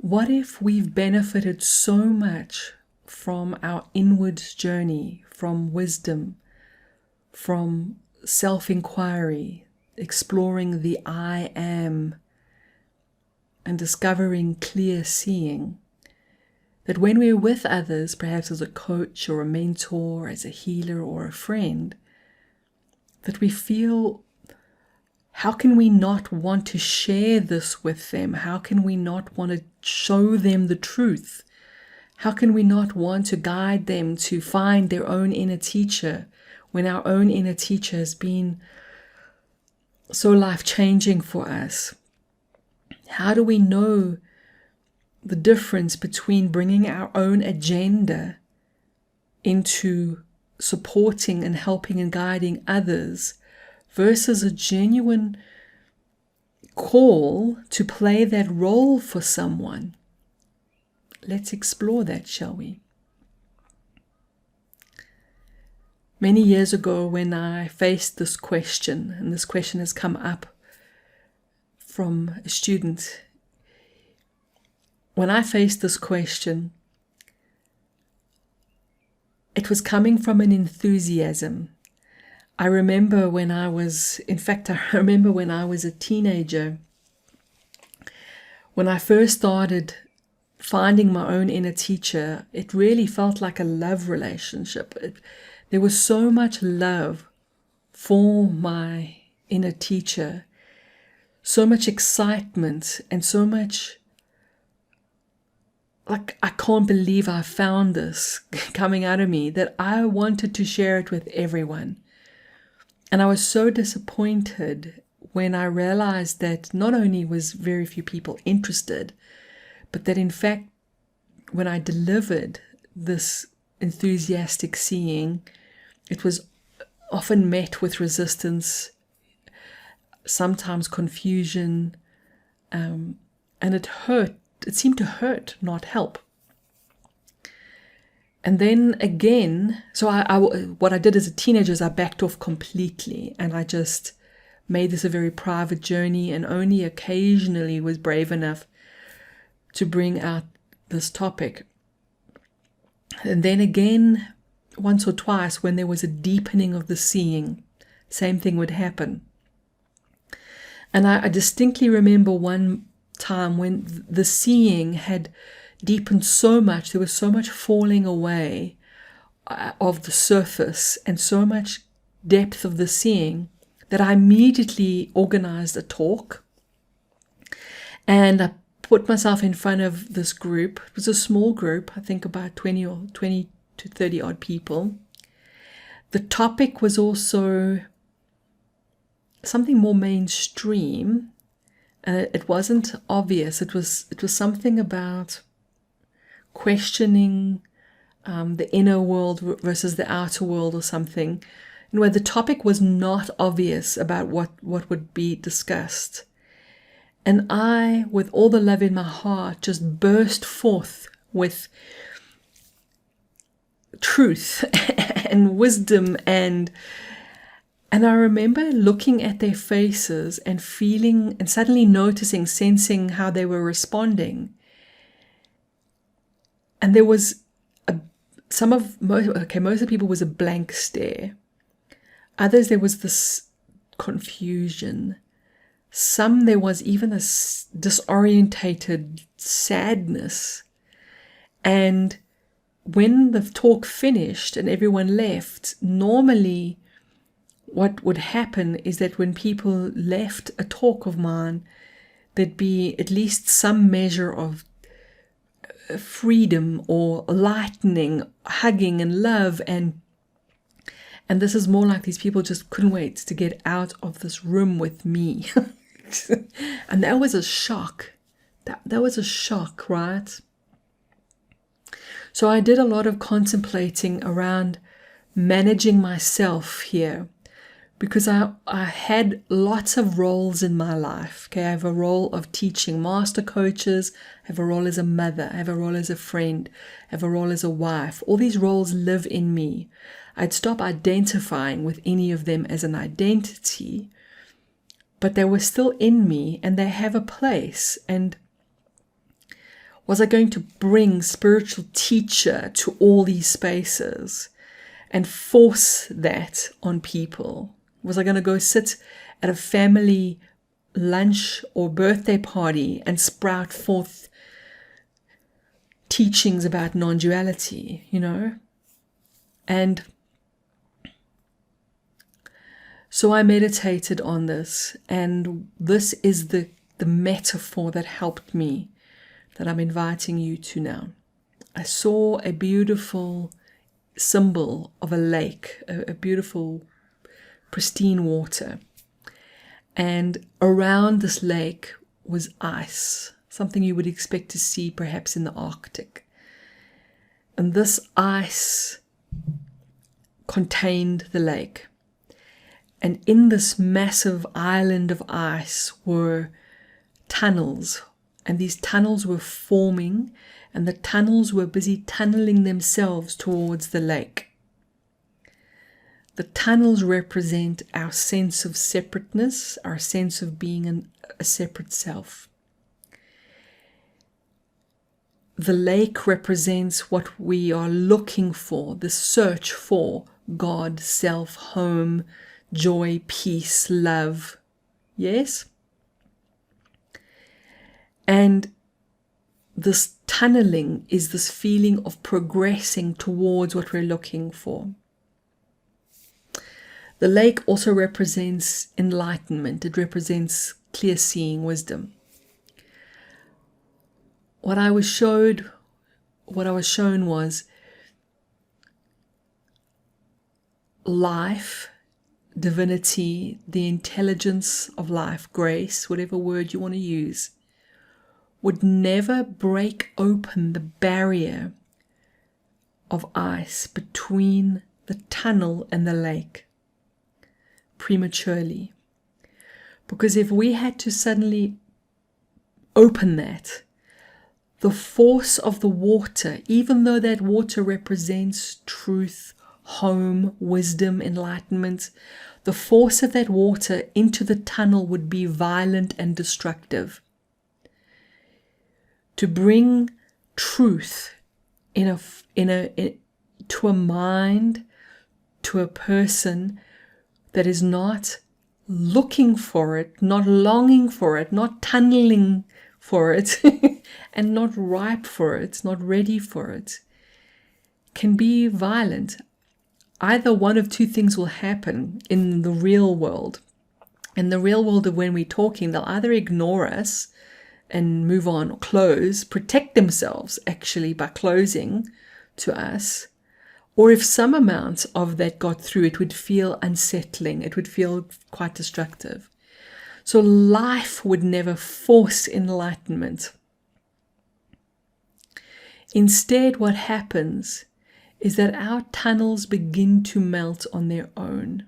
What if we've benefited so much from our inward journey, from wisdom, from self-inquiry, exploring the I am, and discovering clear seeing, that when we're with others, perhaps as a coach or a mentor, as a healer or a friend, that we feel, how can we not want to share this with them? How can we not want to show them the truth? How can we not want to guide them to find their own inner teacher when our own inner teacher has been so life-changing for us? How do we know the difference between bringing our own agenda into supporting and helping and guiding others versus a genuine call to play that role for someone? Let's explore that, shall we? Many years ago, when I faced this question, and this question has come up from a student, when I faced this question, it was coming from an enthusiasm. I remember when I was a teenager, when I first started finding my own inner teacher, it really felt like a love relationship. There was so much love for my inner teacher, so much excitement, and so much, like, I can't believe I found this coming out of me, that I wanted to share it with everyone. And I was so disappointed when I realized that not only was very few people interested, but that in fact, when I delivered this enthusiastic seeing, it was often met with resistance, sometimes confusion, and it hurt. It seemed to hurt, not help. And then again, so what I did as a teenager is I backed off completely, and I just made this a very private journey, and only occasionally was brave enough to bring out this topic. And then again, once or twice, when there was a deepening of the seeing, same thing would happen. And I distinctly remember one time when the seeing had deepened so much, there was so much falling away of the surface and so much depth of the seeing, that I immediately organized a talk, and I put myself in front of this group. It was a small group, I think about 20 to 30 odd people. The topic was also something more mainstream, and it wasn't obvious. It was something about questioning the inner world versus the outer world or something, and where the topic was not obvious about what would be discussed. And I, with all the love in my heart, just burst forth with truth and wisdom, and I remember looking at their faces and feeling and suddenly noticing, sensing how they were responding. And there was most of the people was a blank stare. Others, there was this confusion. Some, there was even a disorientated sadness. And when the talk finished and everyone left, normally what would happen is that when people left a talk of mine, there'd be at least some measure of freedom or lightening, hugging and love, and this is more like these people just couldn't wait to get out of this room with me. And that was a shock. That was a shock, right? So I did a lot of contemplating around managing myself here, because I had lots of roles in my life. Okay, I have a role of teaching master coaches, I have a role as a mother, I have a role as a friend, I have a role as a wife. All these roles live in me. I'd stop identifying with any of them as an identity, but they were still in me and they have a place. And Was I going to bring spiritual teacher to all these spaces and force that on people? Was I going to go sit at a family lunch or birthday party and sprout forth teachings about non-duality, And so I meditated on this, and this is the metaphor that helped me, that I'm inviting you to now. I saw a beautiful symbol of a lake, a beautiful pristine water. And around this lake was ice, something you would expect to see perhaps in the Arctic. And this ice contained the lake. And in this massive island of ice were tunnels. And these tunnels were forming, and the tunnels were busy tunneling themselves towards the lake. The tunnels represent our sense of separateness, our sense of being a separate self. The lake represents what we are looking for, the search for God, self, home, joy, peace, love. Yes? And this tunneling is this feeling of progressing towards what we're looking for. The lake also represents enlightenment. It represents clear seeing, wisdom. What I was shown was life, divinity, the intelligence of life, grace, whatever word you want to use, would never break open the barrier of ice between the tunnel and the lake prematurely. Because if we had to suddenly open that, the force of the water, even though that water represents truth, home, wisdom, enlightenment, the force of that water into the tunnel would be violent and destructive. To bring truth to a mind, to a person that is not looking for it, not longing for it, not tunneling for it, and not ripe for it, not ready for it, can be violent. Either one of two things will happen in the real world. In the real world of when we're talking, they'll either ignore us and move on, or close, protect themselves actually by closing to us. Or if some amount of that got through, it would feel unsettling. It would feel quite destructive. So life would never force enlightenment. Instead, what happens is that our tunnels begin to melt on their own.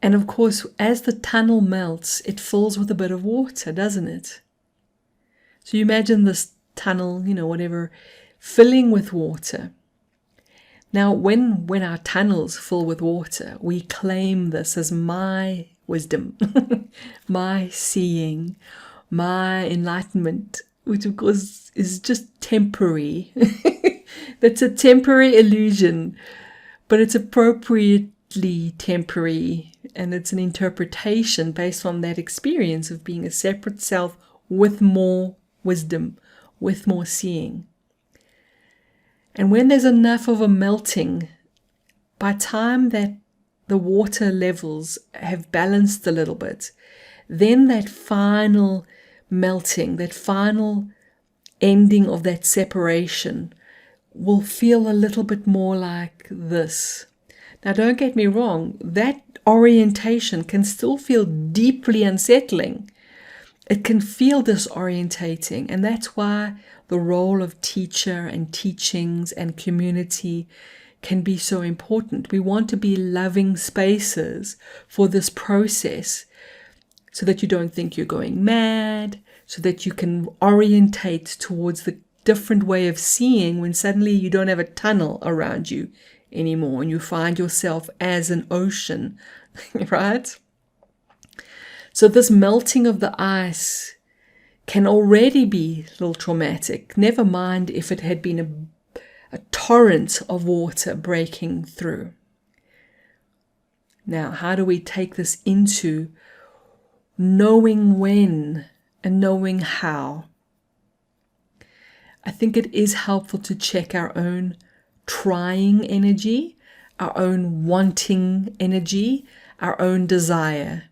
And of course, as the tunnel melts, it fills with a bit of water, doesn't it? So you imagine this tunnel, whatever, filling with water. Now, when our tunnels fill with water, we claim this as my wisdom, my seeing, my enlightenment, which of course is just temporary. That's a temporary illusion, but it's appropriately temporary, and it's an interpretation based on that experience of being a separate self with more wisdom, with more seeing. And when there's enough of a melting, by time that the water levels have balanced a little bit, then that final melting, that final ending of that separation will feel a little bit more like this. Now, don't get me wrong, that orientation can still feel deeply unsettling. It can feel disorientating, and that's why the role of teacher and teachings and community can be so important. We want to be loving spaces for this process so that you don't think you're going mad, so that you can orientate towards the different way of seeing when suddenly you don't have a tunnel around you anymore and you find yourself as an ocean, right? So this melting of the ice can already be a little traumatic. Never mind if it had been a torrent of water breaking through. Now, how do we take this into knowing when and knowing how? I think it is helpful to check our own trying energy, our own wanting energy, our own desire,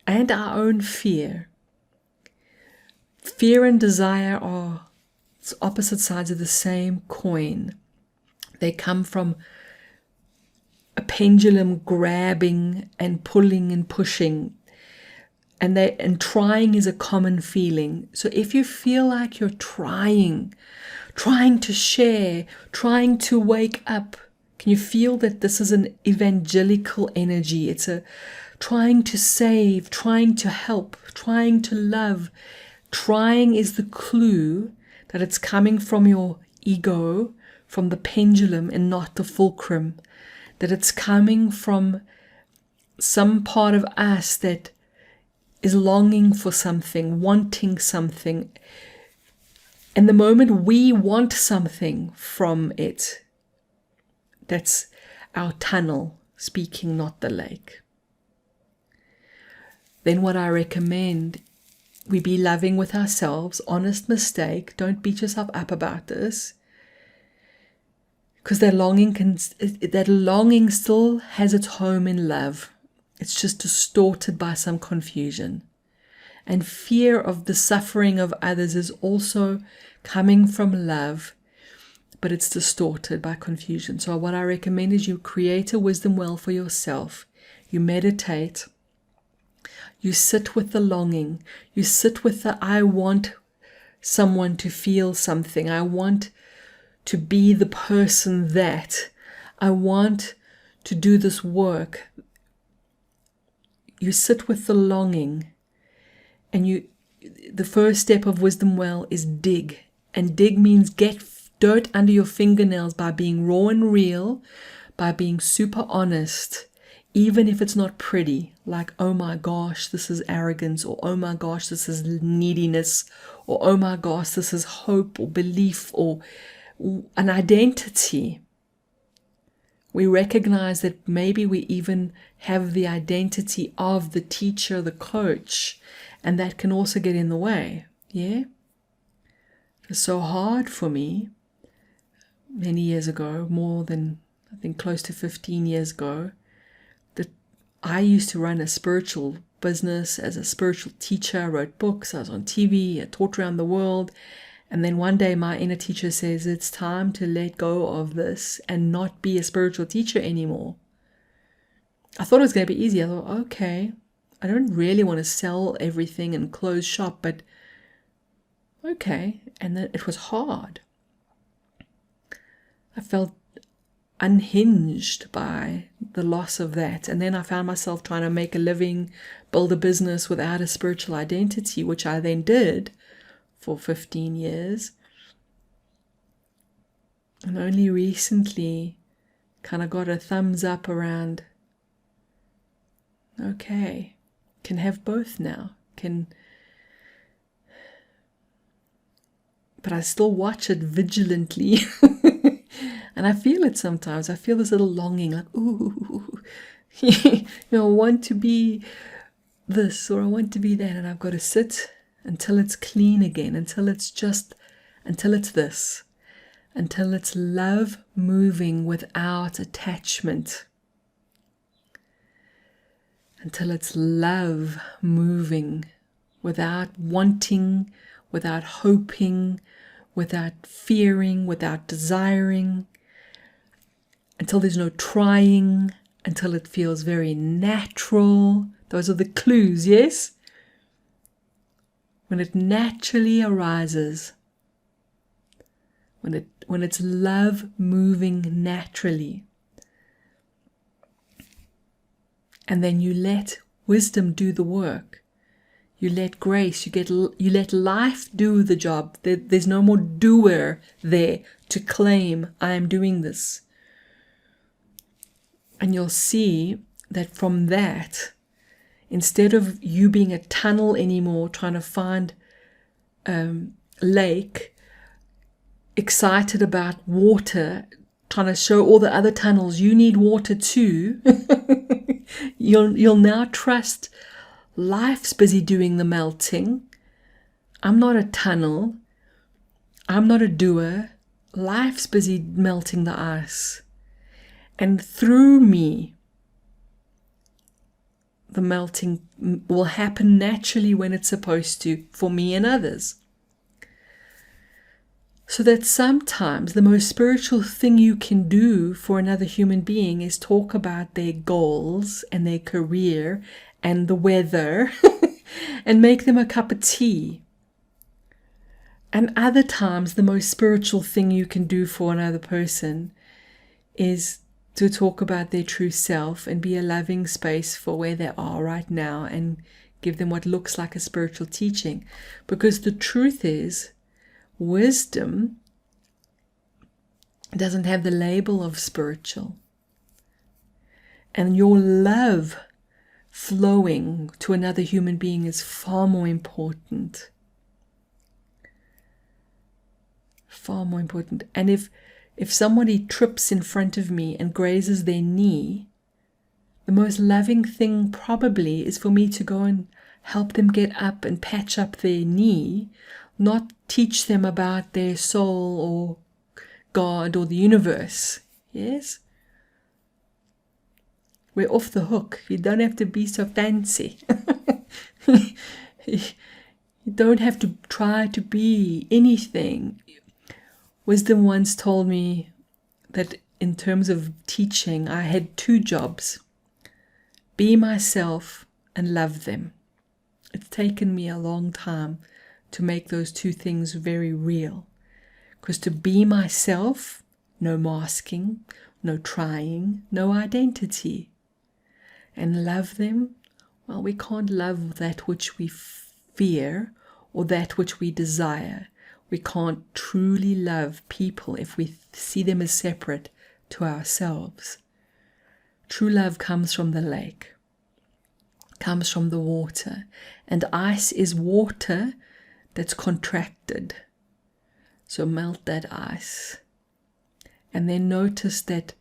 and our own fear. Fear and desire are opposite sides of the same coin. They come from a pendulum grabbing and pulling and pushing. And trying is a common feeling. So if you feel like you're trying to share, trying to wake up, can you feel that this is an evangelical energy? It's a trying to save, trying to help, trying to love. Trying is the clue that it's coming from your ego, from the pendulum and not the fulcrum. That it's coming from some part of us that is longing for something, wanting something. And the moment we want something from it, that's our tunnel speaking, not the lake. Then what I recommend, we be loving with ourselves, honest mistake. Don't beat yourself up about this. Because that longing still has its home in love. It's just distorted by some confusion. And fear of the suffering of others is also coming from love, but it's distorted by confusion. So what I recommend is you create a wisdom well for yourself. You meditate. You sit with the longing. You sit with the I want someone to feel something. I want to be the person that. I want to do this work. You sit with the longing, and the first step of wisdom well is dig. And dig means get dirt under your fingernails by being raw and real, by being super honest, even if it's not pretty, like, oh my gosh, this is arrogance, or oh my gosh, this is neediness, or oh my gosh, this is hope or belief or an identity. We recognize that maybe we even have the identity of the teacher, the coach, and that can also get in the way. Yeah? It's so hard for me many years ago, more than, I think, close to 15 years ago, that I used to run a spiritual business as a spiritual teacher. I wrote books, I was on TV, I taught around the world. And then one day my inner teacher says, it's time to let go of this and not be a spiritual teacher anymore. I thought it was going to be easy. I thought, okay, I don't really want to sell everything and close shop, but okay. And then it was hard. I felt unhinged by the loss of that. And then I found myself trying to make a living, build a business without a spiritual identity, which I then did for 15 years. And only recently kind of got a thumbs up around, okay, can have both now. But I still watch it vigilantly. And I feel it sometimes. I feel this little longing, like, ooh, I want to be this or I want to be that. And I've got to sit until it's clean again, until it's this, until it's love moving without attachment, until it's love moving without wanting, without hoping, without fearing, without desiring, until there's no trying, until it feels very natural. Those are the clues, yes? When it naturally arises, when it's love moving naturally. And then you let wisdom do the work. You let grace, you let life do the job. There's no more doer there to claim, I am doing this. And you'll see that from that, Instead of you being a tunnel anymore, trying to find lake, excited about water, trying to show all the other tunnels you need water too, you'll now trust life's busy doing the melting. I'm not a tunnel. I'm not a doer. Life's busy melting the ice. And through me, the melting will happen naturally when it's supposed to, for me and others. So that sometimes the most spiritual thing you can do for another human being is talk about their goals and their career and the weather and make them a cup of tea. And other times the most spiritual thing you can do for another person is to talk about their true self and be a loving space for where they are right now and give them what looks like a spiritual teaching. Because the truth is, wisdom doesn't have the label of spiritual. And your love flowing to another human being is far more important. Far more important. And if somebody trips in front of me and grazes their knee, the most loving thing probably is for me to go and help them get up and patch up their knee, not teach them about their soul or God or the universe. Yes? We're off the hook. You don't have to be so fancy. You don't have to try to be anything. Wisdom once told me that in terms of teaching, I had 2 jobs. Be myself and love them. It's taken me a long time to make those 2 things very real. Because to be myself, no masking, no trying, no identity. And love them, well, we can't love that which we fear or that which we desire. We can't truly love people if we see them as separate to ourselves. True love comes from the lake, comes from the water. And ice is water that's contracted. So melt that ice. And then notice that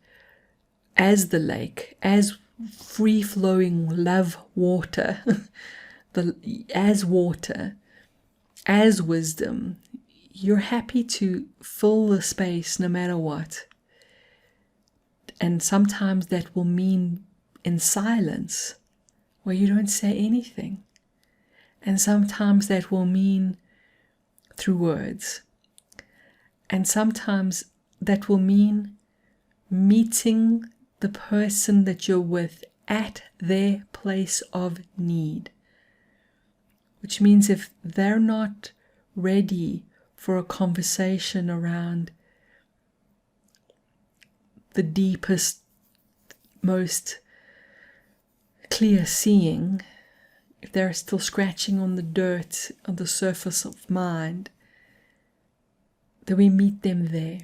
as the lake, as free-flowing love water, as water, as wisdom, you're happy to fill the space no matter what. And sometimes that will mean in silence, where you don't say anything. And sometimes that will mean through words. And sometimes that will mean meeting the person that you're with at their place of need. Which means if they're not ready for a conversation around the deepest, most clear seeing, if they're still scratching on the dirt on the surface of mind, then we meet them there.